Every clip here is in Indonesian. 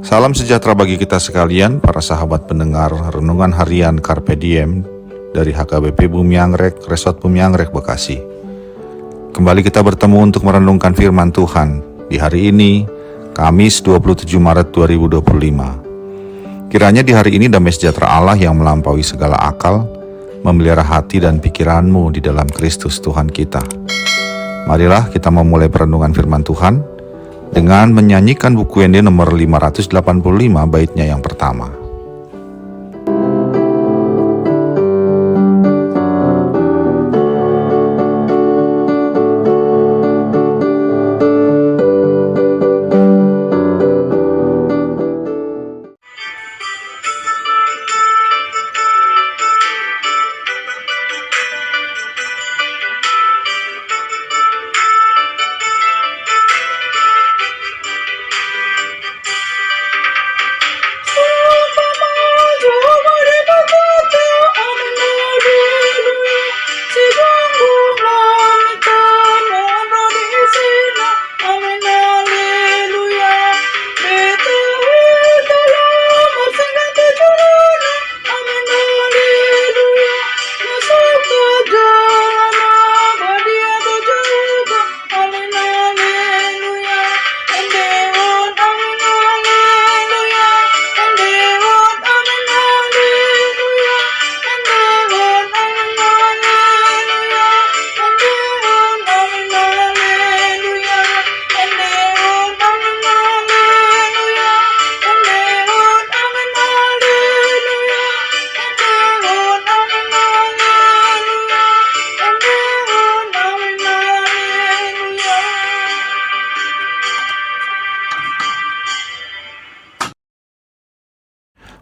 Salam sejahtera bagi kita sekalian, para sahabat pendengar Renungan Harian Carpe Diem dari HKBP Bumi Anggrek, Resort Bumi Anggrek, Bekasi. Kembali kita bertemu untuk merenungkan firman Tuhan di hari ini, Kamis 27 Maret 2025. Kiranya di hari ini damai sejahtera Allah yang melampaui segala akal, memelihara hati dan pikiranmu di dalam Kristus Tuhan kita. Marilah kita memulai perenungan firman Tuhan dengan menyanyikan buku Ende nomor 585 baitnya yang pertama.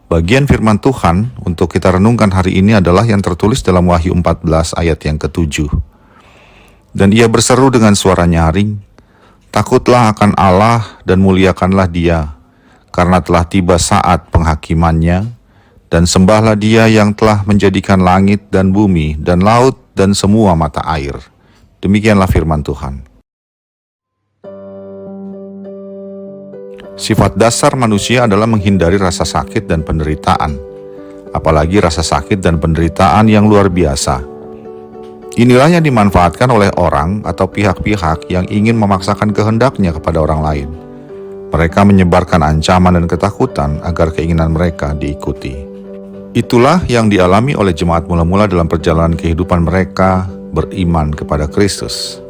Bagian firman Tuhan untuk kita renungkan hari ini adalah yang tertulis dalam Wahyu 14 ayat yang ke-7. Dan ia berseru dengan suara nyaring, "Takutlah akan Allah dan muliakanlah Dia, karena telah tiba saat penghakimannya, dan sembahlah Dia yang telah menjadikan langit dan bumi dan laut dan semua mata air." Demikianlah firman Tuhan. Sifat dasar manusia adalah menghindari rasa sakit dan penderitaan, apalagi rasa sakit dan penderitaan yang luar biasa. Inilah yang dimanfaatkan oleh orang atau pihak-pihak yang ingin memaksakan kehendaknya kepada orang lain. Mereka menyebarkan ancaman dan ketakutan agar keinginan mereka diikuti. Itulah yang dialami oleh jemaat mula-mula dalam perjalanan kehidupan mereka beriman kepada Kristus.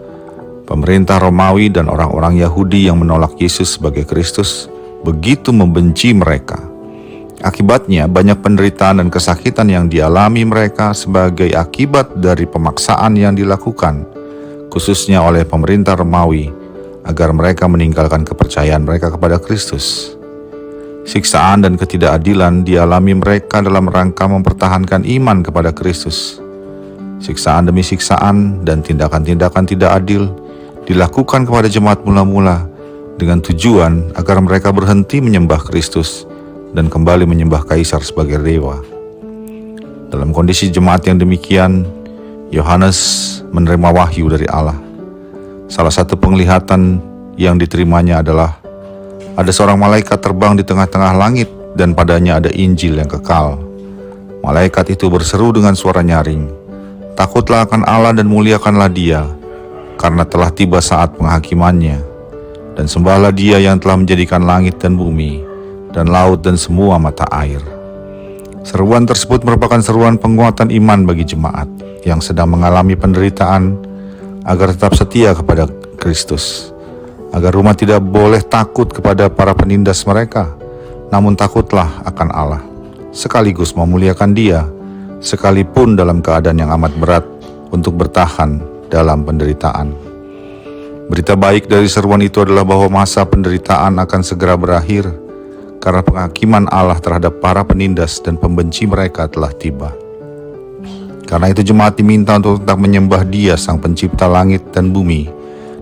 Pemerintah Romawi dan orang-orang Yahudi yang menolak Yesus sebagai Kristus begitu membenci mereka. Akibatnya banyak penderitaan dan kesakitan yang dialami mereka sebagai akibat dari pemaksaan yang dilakukan, khususnya oleh pemerintah Romawi, agar mereka meninggalkan kepercayaan mereka kepada Kristus. Siksaan dan ketidakadilan dialami mereka dalam rangka mempertahankan iman kepada Kristus. Siksaan demi siksaan dan tindakan-tindakan tidak adil dilakukan kepada jemaat mula-mula dengan tujuan agar mereka berhenti menyembah Kristus dan kembali menyembah kaisar sebagai dewa. Dalam kondisi jemaat yang demikian, Yohanes menerima wahyu dari Allah. Salah satu penglihatan yang diterimanya adalah ada seorang malaikat terbang di tengah-tengah langit dan padanya ada Injil yang kekal. Malaikat itu berseru dengan suara nyaring, "Takutlah akan Allah dan muliakanlah Dia, karena telah tiba saat penghakimannya, dan sembahlah Dia yang telah menjadikan langit dan bumi, dan laut dan semua mata air." Seruan tersebut merupakan seruan penguatan iman bagi jemaat yang sedang mengalami penderitaan agar tetap setia kepada Kristus, agar umat tidak boleh takut kepada para penindas mereka, namun takutlah akan Allah, sekaligus memuliakan Dia, sekalipun dalam keadaan yang amat berat untuk bertahan dalam penderitaan. Berita baik dari seruan itu adalah bahwa masa penderitaan akan segera berakhir karena penghakiman Allah terhadap para penindas dan pembenci mereka telah tiba. Karena itu jemaat diminta untuk tetap menyembah Dia, Sang Pencipta langit dan bumi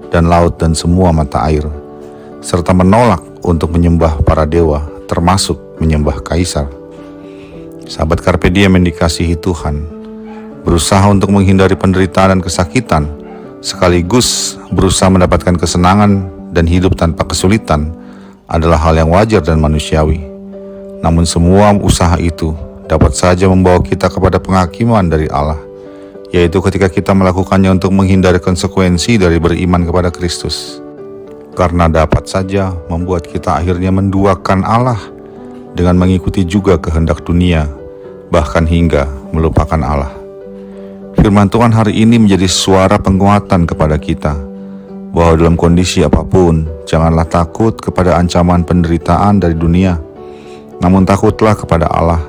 dan laut dan semua mata air, serta menolak untuk menyembah para dewa, termasuk menyembah kaisar. Sahabat Carpe Diem yang dikasihi Tuhan, berusaha untuk menghindari penderitaan dan kesakitan, sekaligus berusaha mendapatkan kesenangan dan hidup tanpa kesulitan, adalah hal yang wajar dan manusiawi. Namun semua usaha itu dapat saja membawa kita kepada penghakiman dari Allah, yaitu ketika kita melakukannya untuk menghindari konsekuensi dari beriman kepada Kristus. Karena dapat saja membuat kita akhirnya menduakan Allah dengan mengikuti juga kehendak dunia, bahkan hingga melupakan Allah. Firman Tuhan hari ini menjadi suara penguatan kepada kita, bahwa dalam kondisi apapun, janganlah takut kepada ancaman penderitaan dari dunia, namun takutlah kepada Allah.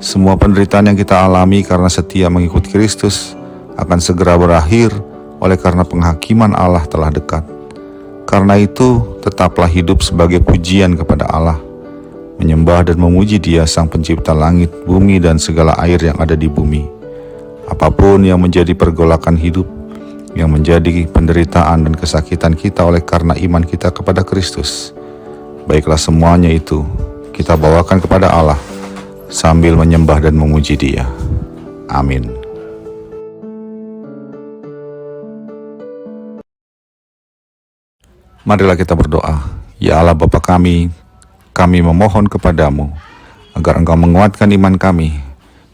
Semua penderitaan yang kita alami karena setia mengikuti Kristus akan segera berakhir oleh karena penghakiman Allah telah dekat. Karena itu, tetaplah hidup sebagai pujian kepada Allah, menyembah dan memuji Dia Sang Pencipta langit, bumi, dan segala air yang ada di bumi. Apapun yang menjadi pergolakan hidup, yang menjadi penderitaan dan kesakitan kita oleh karena iman kita kepada Kristus, baiklah semuanya itu kita bawakan kepada Allah sambil menyembah dan memuji Dia. Amin. Marilah kita berdoa. Ya Allah Bapa kami memohon kepadamu agar Engkau menguatkan iman kami,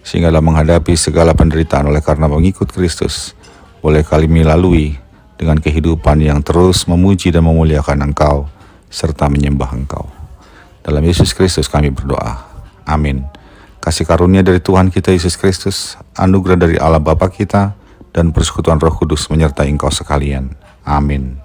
sehingga dalam menghadapi segala penderitaan oleh karena mengikut Kristus, boleh kami lalui dengan kehidupan yang terus memuji dan memuliakan Engkau, serta menyembah Engkau. Dalam Yesus Kristus kami berdoa. Amin. Kasih karunia dari Tuhan kita Yesus Kristus, anugerah dari Allah Bapa kita, dan persekutuan Roh Kudus menyertai engkau sekalian. Amin.